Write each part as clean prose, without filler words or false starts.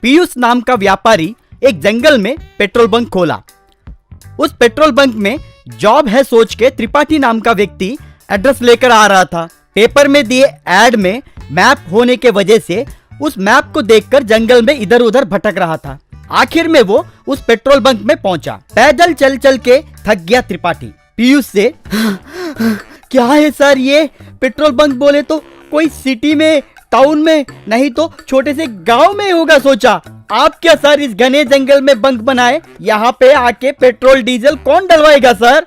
पीयूष नाम का व्यापारी एक जंगल में पेट्रोल बंक खोला। उस पेट्रोल बंक में जॉब है सोच के त्रिपाठी नाम का व्यक्ति एड्रेस लेकर आ रहा था। पेपर में दिए एड में मैप होने के वजह से उस मैप को देखकर जंगल में इधर उधर भटक रहा था। आखिर में वो उस पेट्रोल बंक में पहुंचा। पैदल चल चल के थक गया त्रिपाठी। पीयूष से क्या है सर, ये पेट्रोल बंक बोले तो कोई सिटी में, टाउन में, नहीं तो छोटे से गांव में होगा सोचा। आप क्या सर इस घने जंगल में बंक बनाए? यहाँ पे आके पेट्रोल डीजल कौन डलवाएगा सर?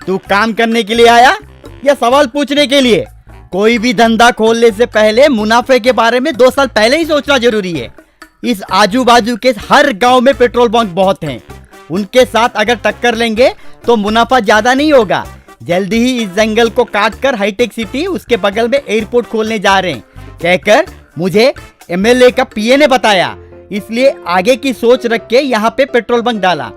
तू काम करने के लिए आया या सवाल पूछने के लिए? कोई भी धंधा खोलने से पहले मुनाफे के बारे में 2 साल पहले ही सोचना जरूरी है। इस आजू बाजू के हर गांव में पेट्रोल बंक बहुत हैं। उनके साथ अगर टक्कर लेंगे तो मुनाफा ज्यादा नहीं होगा। जल्दी ही इस जंगल को काटकर हाईटेक सिटी, उसके बगल में एयरपोर्ट खोलने जा रहे हैं, कहकर मुझे एमएलए का पीए ने बताया। इसलिए आगे की सोच रख के यहाँ पे पेट्रोल बंक डाला।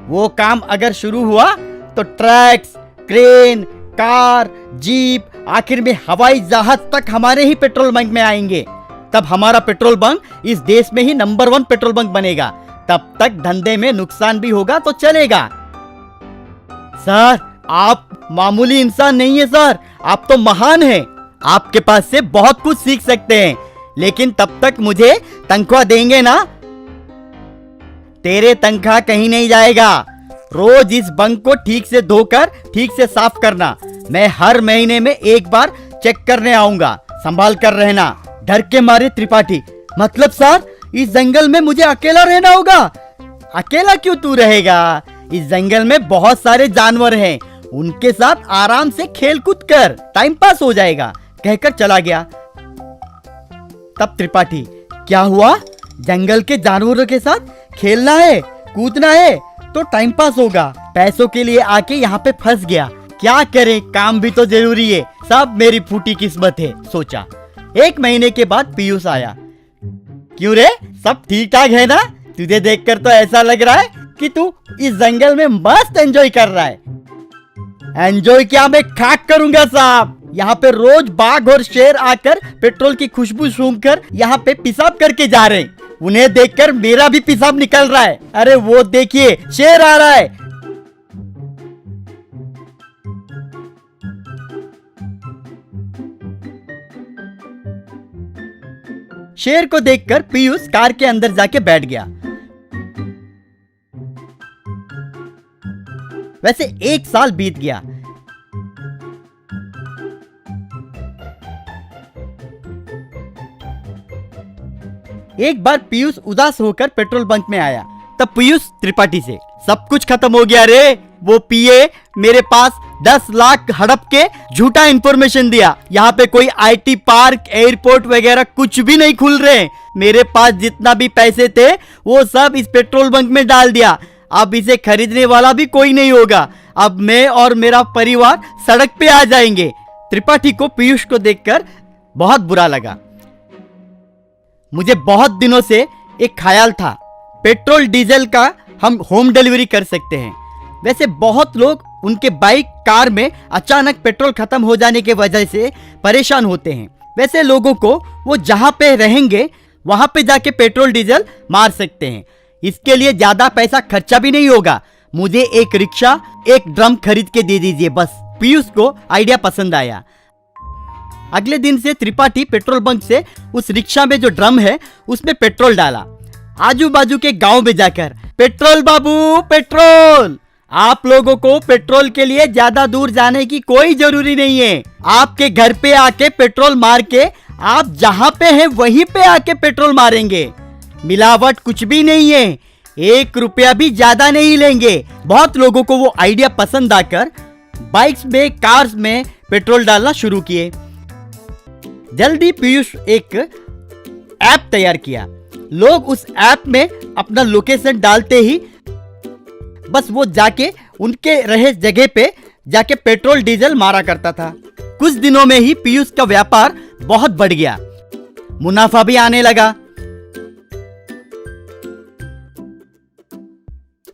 वो काम अगर शुरू हुआ तो ट्रक्स, क्रेन, कार, जीप, आखिर में हवाई जहाज तक हमारे ही पेट्रोल बंक में आएंगे। तब हमारा पेट्रोल बंक इस देश में ही नंबर 1 पेट्रोल बंक बनेगा। तब तक धंधे में नुकसान भी होगा तो चलेगा। सर आप मामूली इंसान नहीं है सर, आप तो महान हैं। आपके पास से बहुत कुछ सीख सकते हैं, लेकिन तब तक मुझे तनख्वाह देंगे ना? तेरे तनख्वाह कहीं नहीं जाएगा। रोज इस बंक को ठीक से धोकर ठीक से साफ करना। मैं हर महीने में एक बार चेक करने आऊंगा, संभाल कर रहना। डर के मारे त्रिपाठी, मतलब सर इस जंगल में मुझे अकेला रहना होगा? अकेला क्यों तू रहेगा? इस जंगल में बहुत सारे जानवर हैं, उनके साथ आराम से खेल कूद कर टाइम पास हो जाएगा, कहकर चला गया। तब त्रिपाठी, क्या हुआ? जंगल के जानवरों के साथ खेलना है, कूदना है तो टाइम पास होगा। पैसों के लिए आके यहाँ पे फंस गया। क्या करे, काम भी तो जरूरी है। सब मेरी फूटी किस्मत है, सोचा। 1 महीने के बाद पीयूष आया। क्यों रे, सब ठीक ठाक है ना? तुझे देखकर तो ऐसा लग रहा है कि तू इस जंगल में मस्त एंजॉय कर रहा है। एंजॉय क्या, मैं खाक करूंगा साहब। यहाँ पे रोज बाघ और शेर आकर पेट्रोल की खुशबू सूंघकर यहाँ पे पेशाब करके जा रहे हैं। उन्हें देखकर मेरा भी पेशाब निकल रहा है। अरे वो देखिए, शेर आ रहा है। शेर को देखकर पीयूष कार के अंदर जाके बैठ गया। वैसे 1 साल बीत गया। एक बार पीयूष उदास होकर पेट्रोल बंक में आया। तब पीयूष त्रिपाठी से, सब कुछ खत्म हो गया रे। वो पीए मेरे पास 10 लाख हड़प के झूठा इंफॉर्मेशन दिया। यहाँ पे कोई आईटी पार्क, एयरपोर्ट वगैरह कुछ भी नहीं खुल रहे। मेरे पास जितना भी पैसे थे वो सब इस पेट्रोल बंक में डाल दिया। अब इसे खरीदने वाला भी कोई नहीं होगा। अब मैं और मेरा परिवार सड़क पे आ जाएंगे। त्रिपाठी को पीयूष को देखकर बहुत बुरा लगा। मुझे बहुत दिनों से एक ख्याल था, पेट्रोल डीजल का हम होम डिलीवरी कर सकते हैं। वैसे बहुत लोग उनके बाइक, कार में अचानक पेट्रोल खत्म हो जाने के वजह से परेशान होते हैं। वैसे लोगों को वो जहां पे रहेंगे वहां पे जाके पेट्रोल डीजल मार सकते हैं। इसके लिए ज्यादा पैसा खर्चा भी नहीं होगा। मुझे एक रिक्शा, एक ड्रम खरीद के दे दीजिए बस। पीयूष को आइडिया पसंद आया। अगले दिन से त्रिपाठी पेट्रोल बंक से उस रिक्शा में जो ड्रम है उसमें पेट्रोल डाला। आजू बाजू के गांव में जाकर, पेट्रोल बाबू पेट्रोल। आप लोगों को पेट्रोल के लिए ज्यादा दूर जाने की कोई जरूरी नहीं है। आपके घर पे आके पेट्रोल मार के आप जहां पे हैं वहीं पे आके पेट्रोल मारेंगे। मिलावट कुछ भी नहीं है, 1 रुपया भी ज्यादा नहीं लेंगे। बहुत लोगों को वो आइडिया पसंद आकर बाइक्स में, कार्स में पेट्रोल डालना शुरू किए। जल्दी पीयूष एक ऐप तैयार किया। लोग उस ऐप में अपना लोकेशन डालते ही बस वो जाके उनके रहे जगह पे जाके पेट्रोल डीजल मारा करता था। कुछ दिनों में ही पीयूष का व्यापार बहुत बढ़ गया, मुनाफा भी आने लगा।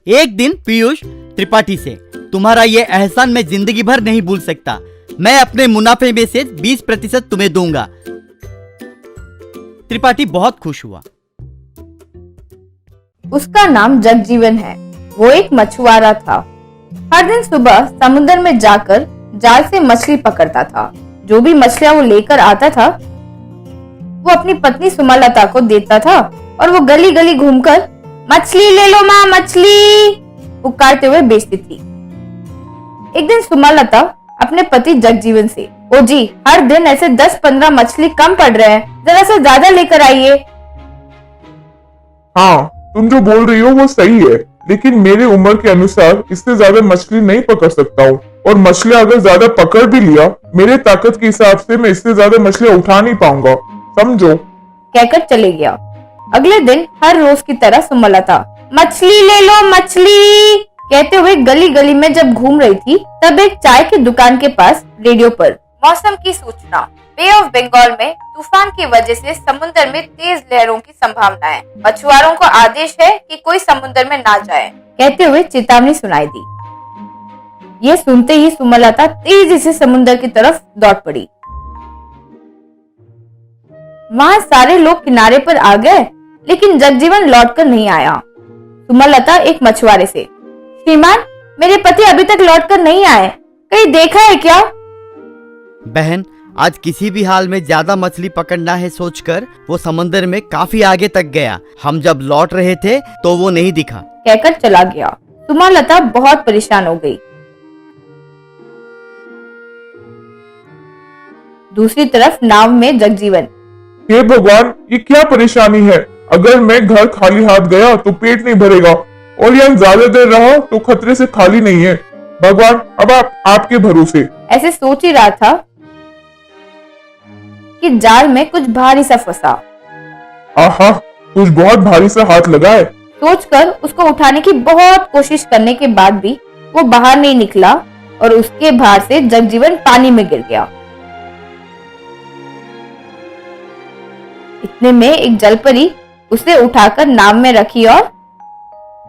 एक दिन पीयूष त्रिपाठी से, तुम्हारा ये एहसान मैं जिंदगी भर नहीं भूल सकता। मैं अपने मुनाफे में से 20% तुम्हें दूंगा। त्रिपाठी बहुत खुश हुआ। उसका नाम जगजीवन है। वो एक मछुआरा था। हर दिन सुबह समुद्र में जाकर जाल से मछली पकड़ता था। जो भी मछलियां वो लेकर आता था वो अपनी पत्नी सुमलता को देता था और वो गली गली घूमकर मछली ले लो माँ मछली पुकारते हुए बेचती थी। एक दिन सुमलता अपने पति जगजीवन से, ओ जी हर दिन ऐसे 10-15 मछली कम पड़ रहे हैं, जरा सा ज्यादा लेकर आइए। हाँ, तुम जो बोल रही हो वो सही है, लेकिन मेरी उम्र के अनुसार इससे ज्यादा मछली नहीं पकड़ सकता हूँ, और मछलियाँ अगर ज्यादा पकड़ भी लिया, मेरे ताकत के हिसाब से मैं इससे ज्यादा मछलियाँ उठा नहीं पाऊंगा, समझो। कहकर चले गया। अगले दिन हर रोज की तरह सुमलता मछली ले लो मछली कहते हुए गली गली में जब घूम रही थी, तब एक चाय की दुकान के पास रेडियो पर मौसम की सूचना। बे ऑफ बंगाल में तूफान की वजह से समुद्र में तेज लहरों की संभावना है। मछुआरों को आदेश है कि कोई समुद्र में ना जाए कहते हुए चेतावनी सुनाई दी। ये सुनते ही सुमलता तेजी से समुद्र की तरफ दौड़ पड़ी। वहाँ सारे लोग किनारे पर आ गए, लेकिन जगजीवन लौटकर नहीं आया। सुमलता एक मछुआरे से, श्रीमान मेरे पति अभी तक लौटकर नहीं आए, कहीं देखा है क्या? बहन, आज किसी भी हाल में ज्यादा मछली पकड़ना है सोचकर वो समंदर में काफी आगे तक गया। हम जब लौट रहे थे तो वो नहीं दिखा कहकर चला गया। सुमलता बहुत परेशान हो गई। दूसरी तरफ नाव में जगजीवन, हे भगवान, ये क्या परेशानी है? अगर मैं घर खाली हाथ गया तो पेट नहीं भरेगा, और यहाँ ज्यादा देर रहा तो खतरे से खाली नहीं है। भगवान, अब आपके भरोसे। ऐसे सोच ही रहा था कि जाल में कुछ भारी सा फंसा। आहा, कुछ बहुत भारी सा हाथ लगा है। सोचकर उसको उठाने की बहुत कोशिश करने के बाद भी वो बाहर नहीं निकला और उसके भार से जगजीवन पानी में गिर गया। इतने में एक जलपरी उसे उठाकर नाव में रखी और,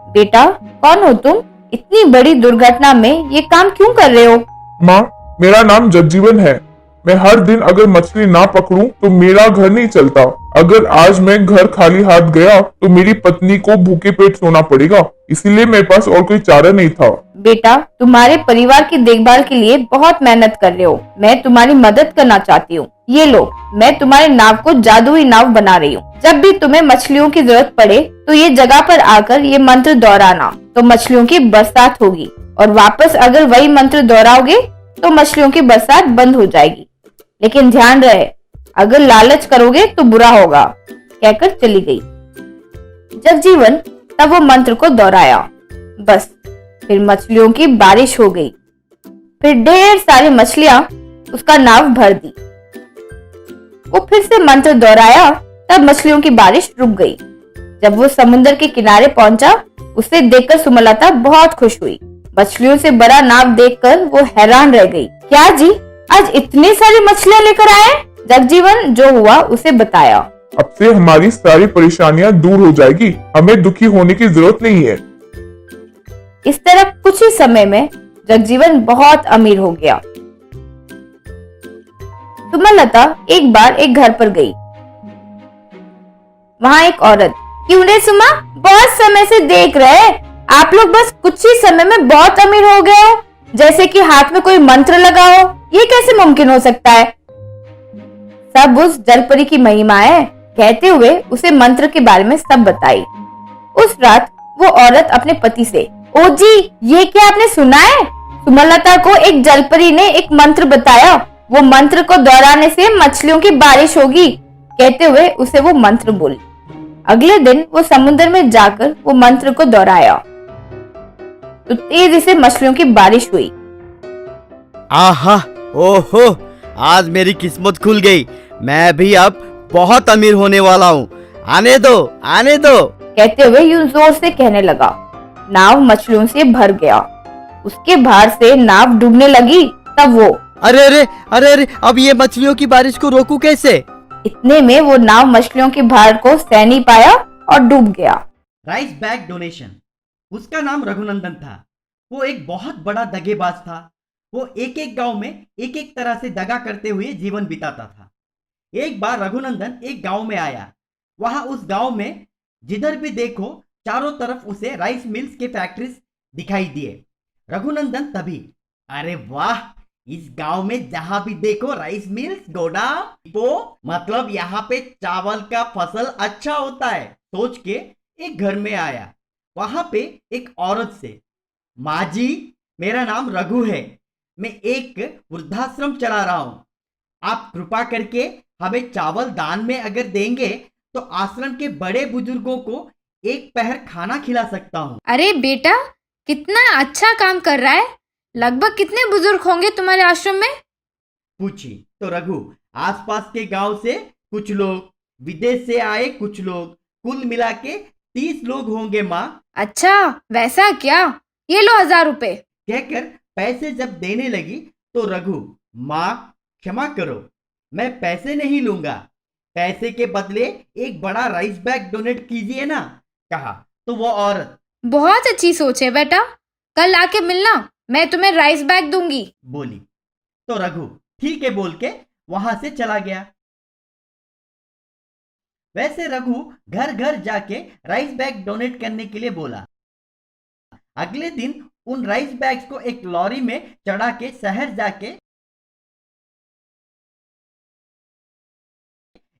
बेटा कौन हो तुम? इतनी बड़ी दुर्घटना में ये काम क्यों कर रहे हो? माँ, मेरा नाम जगजीवन है। मैं हर दिन अगर मछली ना पकड़ूं तो मेरा घर नहीं चलता। अगर आज मैं घर खाली हाथ गया तो मेरी पत्नी को भूखे पेट सोना पड़ेगा, इसीलिए मेरे पास और कोई चारा नहीं था। बेटा, तुम्हारे परिवार की देखभाल के लिए बहुत मेहनत कर रहे हो। मैं तुम्हारी मदद करना चाहती हूँ। ये लो, मैं तुम्हारी नाव को जादुई नाव बना रही हूँ। जब भी तुम्हें मछलियों की जरूरत पड़े तो ये जगह पर आकर ये मंत्र दोहराना, तो मछलियों की बरसात होगी, और वापस अगर वही मंत्र दोहराओगे तो मछलियों की बरसात बंद हो जाएगी। लेकिन ध्यान रहे, अगर लालच करोगे तो बुरा होगा कहकर चली गई। जगजीवन तब वो मंत्र को दोहराया। बस फिर मछलियों की बारिश हो गई। फिर ढेर सारी मछलियां उसका नाव भर दी। वो फिर से मंत्र दोहराया, तब मछलियों की बारिश रुक गई। जब वो समुद्र के किनारे पहुंचा, उसे देखकर सुमलता बहुत खुश हुई। मछलियों से बड़ा नाव देखकर वो हैरान रह गई। क्या जी, आज इतनी सारी मछलियां लेकर आए? जगजीवन जो हुआ उसे बताया। अब से हमारी सारी परेशानियां दूर हो जाएगी, हमें दुखी होने की जरूरत नहीं है। इस तरह कुछ ही समय में जगजीवन बहुत अमीर हो गया। सुमलता एक बार एक घर पर गई। वहाँ एक औरत, क्यों रे सुमा, बहुत समय से देख रहे, आप लोग बस कुछ ही समय में बहुत अमीर हो गए हो, जैसे कि हाथ में कोई मंत्र लगा हो। ये कैसे मुमकिन हो सकता है? सब उस जलपरी की महिमा है कहते हुए उसे मंत्र के बारे में सब बताई। उस रात वो औरत अपने पति से, ओ जी ये क्या आपने सुना है? सुमलता को एक जलपरी ने एक मंत्र बताया, वो मंत्र को दोहराने से मछलियों की बारिश होगी कहते हुए उसे वो मंत्र बोली। अगले दिन वो समुद्र में जाकर वो मंत्र को दोहराया तो तेजी से मछलियों की बारिश हुई। आहा, ओहो, आज मेरी किस्मत खुल गई। मैं भी अब बहुत अमीर होने वाला हूँ। आने दो, आने दो कहते हुए यूं जोर से कहने लगा। नाव मछलियों से भर गया। उसके भार से नाव डूबने लगी। तब वो, अरे अरे अरे अरे, अब ये मछलियों की बारिश को रोकूं कैसे? इतने में वो नाव मछलियों के भार को सह नहीं पाया और डूब गया। Rice bag donation. उसका नाम रघुनंदन था। वो एक बहुत बड़ा दगेबाज था। वो एक एक गांव में एक एक तरह से दगा करते हुए जीवन बिताता था। एक बार रघुनंदन एक गांव में आया वहां उस गांव में जिधर भी देखो चारों तरफ उसे राइस मिल्स के फैक्ट्रीज दिखाई दिए। रघुनंदन तभी, अरे वाह, इस गांव में जहां भी देखो राइस मिल्स, गोदाम, डिपो, मतलब यहाँ पे चावल का फसल अच्छा होता है सोच के एक घर में आया। वहां पे एक औरत से, माँ जी, मेरा नाम रघु है, मैं एक वृद्धाश्रम चला रहा हूं, आप कृपा करके हमें चावल दान में अगर देंगे तो आश्रम के बड़े बुजुर्गों को एक पहर खाना खिला सकता हूँ। अरे बेटा, कितना अच्छा काम कर रहा है। लगभग कितने बुजुर्ग होंगे तुम्हारे आश्रम में? पूछी तो रघु, आसपास के गांव से कुछ लोग, विदेश से आए कुछ लोग, कुल मिला के 30 लोग होंगे माँ। अच्छा, वैसा क्या? ये लो 1000 रुपए। कहकर पैसे जब देने लगी तो रघु, माँ क्षमा करो, मैं पैसे नहीं लूंगा, पैसे के बदले एक बड़ा राइस बैग डोनेट कीजिए ना, कहा। तो वो औरत बहुत अच्छी सोच है बेटा, कल आके मिलना, मैं तुम्हें राइस बैग दूंगी। बोली। तो रघु ठीक है बोल के वहां से चला गया। वैसे रघु घर घर जाके राइस बैग डोनेट करने के लिए बोला। अगले दिन उन राइस बैग्स को एक लॉरी में चढ़ा के शहर जाके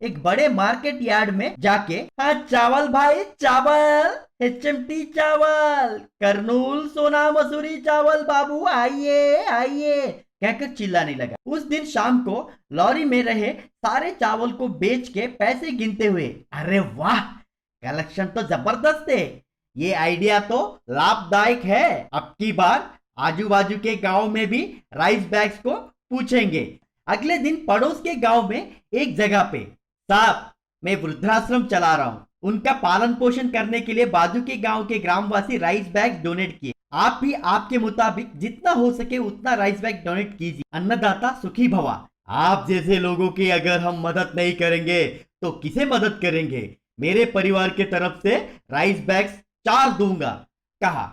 एक बड़े मार्केट यार्ड में जाके, हाँ चावल भाई चावल, HMT चावल, कर्नूल सोना मसूरी चावल बाबू, आइए आइए, कहकर चिल्लाने लगा। उस दिन शाम को लॉरी में रहे सारे चावल को बेच के पैसे गिनते हुए, अरे वाह, कलेक्शन तो जबरदस्त है, ये आइडिया तो लाभदायक है, अब की बार आजू बाजू के गांव में भी राइस बैग्स को पूछेंगे। अगले दिन पड़ोस के गांव में एक जगह पे, साहब मैं वृद्धाश्रम चला रहा हूं, उनका पालन पोषण करने के लिए बाजू के गांव के ग्रामवासी राइस बैग डोनेट किए, आप भी आपके मुताबिक जितना हो सके उतना राइस बैग डोनेट कीजिए, अन्नदाता सुखी भवा। आप जैसे लोगों की अगर हम मदद नहीं करेंगे तो किसे मदद करेंगे, मेरे परिवार के तरफ से राइस बैग्स 4 दूंगा, कहा।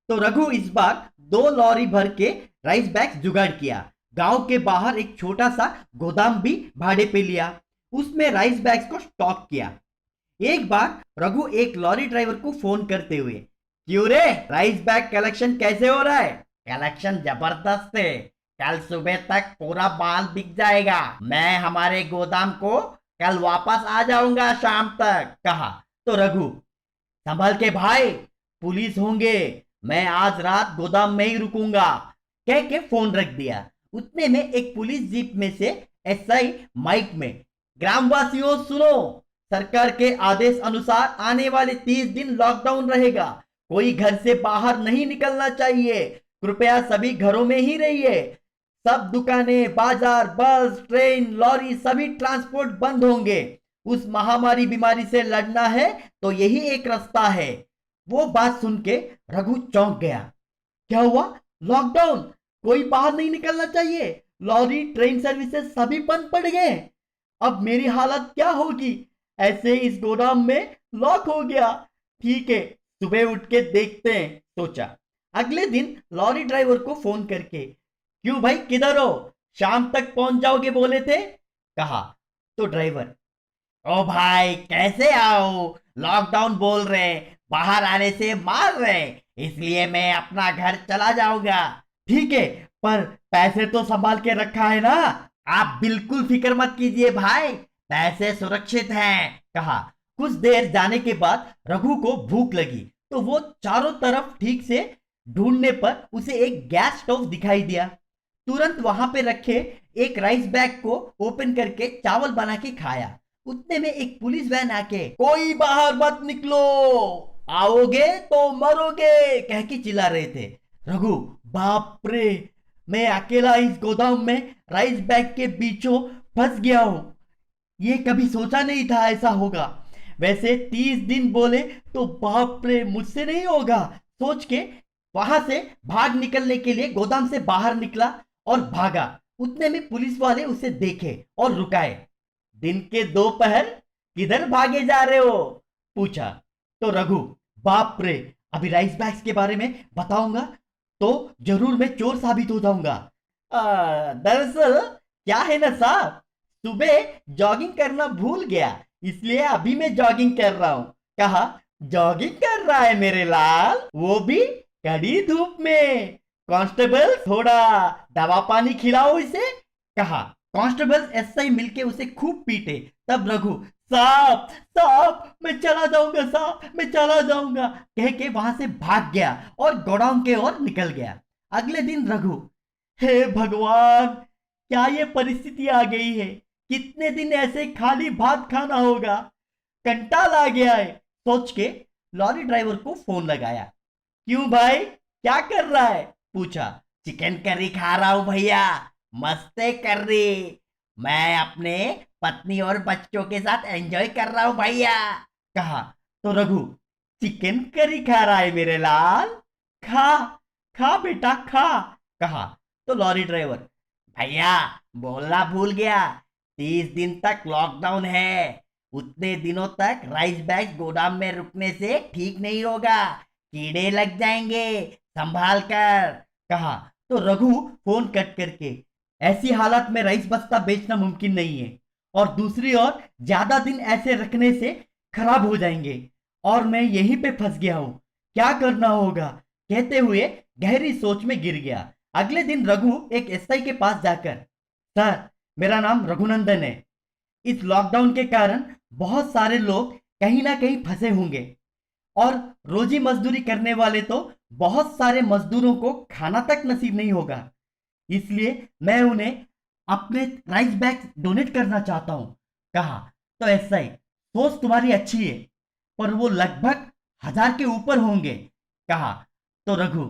तो रघु इस बार 2 लॉरी भर के राइस बैग्स जुगाड़ किया। गांव के बाहर एक छोटा सा गोदाम भी भाड़े पे लिया, उसमें राइस बैग्स को स्टॉक किया। एक बार रघु एक लॉरी ड्राइवर को फोन करते हुए, क्यों रे, राइस बैग कलेक्शन कैसे हो रहा है? कलेक्शन जबरदस्त है, कल सुबह तक पूरा माल बिक जाएगा, मैं हमारे गोदाम को कल वापस आ जाऊंगा शाम तक, कहा। तो रघु, संभल के भाई, पुलिस होंगे, मैं आज रात गोदाम में ही रुकूंगा, कह के फोन रख दिया। उतने में एक पुलिस जीप में से SI माइक में, ग्रामवासियों सुनो, सरकार के आदेश अनुसार आने वाले 30 दिन लॉकडाउन रहेगा, कोई घर से बाहर नहीं निकलना चाहिए, कृपया सभी घरों में ही रहिए, सब दुकानें, बाजार, बस, ट्रेन, लॉरी, सभी ट्रांसपोर्ट बंद होंगे, उस महामारी बीमारी से लड़ना है तो यही एक रास्ता है। वो बात सुन के रघु चौंक गया। क्या हुआ? लॉकडाउन, कोई बाहर नहीं निकलना चाहिए, लॉरी, ट्रेन सर्विसेज सभी बंद पड़ गए, अब मेरी हालत क्या होगी? ऐसे इस गोदाम में लॉक हो गया, ठीक है सुबह उठ के देखते हैं, सोचा। अगले दिन लॉरी ड्राइवर को फोन करके, क्यों भाई किधर हो, शाम तक पहुंच जाओगे बोले थे, कहा। तो ड्राइवर, ओ भाई कैसे आओ, लॉकडाउन बोल रहे, बाहर आने से मार रहे, इसलिए मैं अपना घर चला जाऊंगा। ठीक है, पर पैसे तो संभाल के रखा है ना, आप बिल्कुल फिक्र मत कीजिए भाई, पैसे सुरक्षित हैं, कहा। कुछ देर जाने के बाद रघु को भूख लगी, तो वो चारों तरफ ठीक से ढूंढने पर उसे एक गैस स्टोव दिखाई दिया। तुरंत वहां पे रखे एक राइस बैग को ओपन करके चावल बना के खाया। उतने में एक पुलिस वैन आके, कोई बाहर मत निकलो, आओगे तो मरोगे, कह के चिल्ला रहे थे। रघु, बाप रे, मैं अकेला इस गोदाम में राइस बैग के बीचों फंस गया हूं, ये कभी सोचा नहीं था ऐसा होगा। वैसे 30 दिन बोले तो बाप रे, मुझसे नहीं होगा, सोच के वहां से भाग निकलने के लिए गोदाम से बाहर निकला और भागा। उतने में पुलिस वाले उसे देखे और रुकाए। दिन के दोपहर किधर भागे जा रहे हो, पूछा। तो रघु, बाप रे, अभी राइस बैग्स के बारे में बताऊंगा तो जरूर मैं चोर साबित हो जाऊंगा। दरअसल क्या है ना साहब, सुबह जॉगिंग करना भूल गया, इसलिए अभी मैं जॉगिंग कर रहा हूँ। कहा, जॉगिंग कर रहा है मेरे लाल, वो भी कड़ी धूप में। कांस्टेबल थोड़ा दवा पानी खिलाओ इसे। कहा, कांस्टेबल एसआई मिलके उसे खूब पीटे। तब रघु, साहब साहब मैं चला जाऊंगा, साहब मैं चला जाऊंगा कह के वहां से भाग गया और गोडाउन के ओर निकल गया। अगले दिन रघु, हे भगवान, क्या ये परिस्थिति आ गई है, कितने दिन ऐसे खाली भात खाना होगा, कंटाल आ गया है सोच के लॉरी ड्राइवर को फोन लगाया। क्यों भाई, क्या कर रहा है, पूछा। चिकन करी खा रहा हूं भैया, मस्ते करी, मैं अपने पत्नी और बच्चों के साथ एंजॉय कर रहा हूं भैया। कहा तो रघु, चिकन करी खा रहा है मेरे लाल, खा खा बेटा खा। कहा तो लॉरी ड्राइवर, भैया बोलना भूल गया, 30 दिन तक लॉकडाउन है, उतने दिनों तक राइस बैग गोदाम में रुकने से ठीक नहीं होगा, कीड़े लग जाएंगे, संभाल कर। कहा तो रघु फोन कट करके, ऐसी हालत में राइस बस्ता बेचना मुमकिन नहीं है, और दूसरी ओर ज्यादा दिन ऐसे रखने से खराब हो जाएंगे, और मैं यहीं पे फंस गया हूं, क्या करना होगा, कहते हुए गहरी सोच में गिर गया। अगले दिन रघु एक एसआई के पास जाकर, सर मेरा नाम रघुनंदन है, इस लॉकडाउन के कारण बहुत सारे लोग कहीं ना कहीं फंसे होंगे, और रोजी मजदूरी करने वाले तो बहुत सारे मजदूरों को खाना तक नसीब नहीं होगा, इसलिए मैं उन्हें अपने राइस बैग डोनेट करना चाहता हूं। कहा तो एसआई, सोच तुम्हारी अच्छी है, पर वो लगभग 1000 के ऊपर होंगे। कहा तो रघु,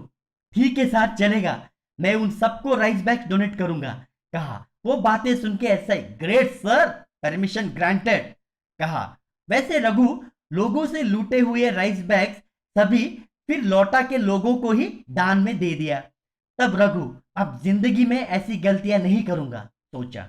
ठीक है सर, चलेगा, मैं उन सबको राइस बैग डोनेट करूंगा। कहा वो बातें सुन के SI, great sir, permission granted. कहा वैसे रघु लोगों से लूटे हुए राइस बैग सभी फिर लौटा के लोगों को ही दान में दे दिया। तब रघु, अब जिंदगी में ऐसी गलतियां नहीं करूंगा, सोचा।